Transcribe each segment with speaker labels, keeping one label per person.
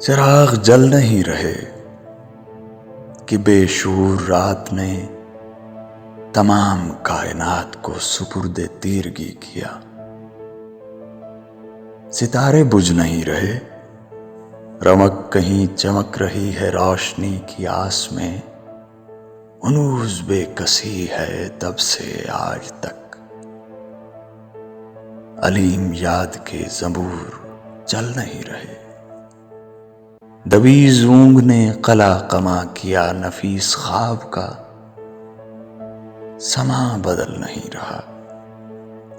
Speaker 1: चिराग जल नहीं रहे कि बेशूर रात ने तमाम कायनात को सुपुर्दे तीरगी किया। सितारे बुझ नहीं रहे, रमक कहीं चमक रही है रोशनी की आस में। उनूस बेकसी है तब से आज तक, अलीम याद के ज़बूर चल नहीं रहे। दबी ऊंग ने कला कमा किया नफीस ख्वाब का, समा बदल नहीं रहा।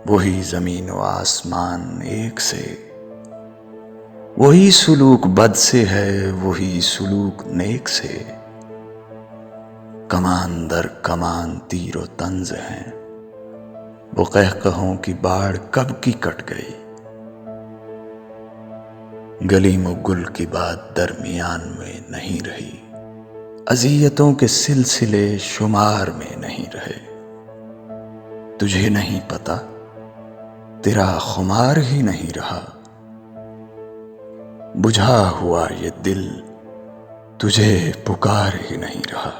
Speaker 1: वही जमीन व आसमान एक से, वही सुलूक बद से है, वही सुलूक नेक से। कमान दर कमान तीरो तंज हैं, वो कहकहों की बाढ़ कब की कट गई। गलीम गुल की बात दरमियान में नहीं रही, अज़ियतों के सिलसिले शुमार में नहीं रहे। तुझे नहीं पता, तेरा खुमार ही नहीं रहा। बुझा हुआ ये दिल तुझे पुकार ही नहीं रहा।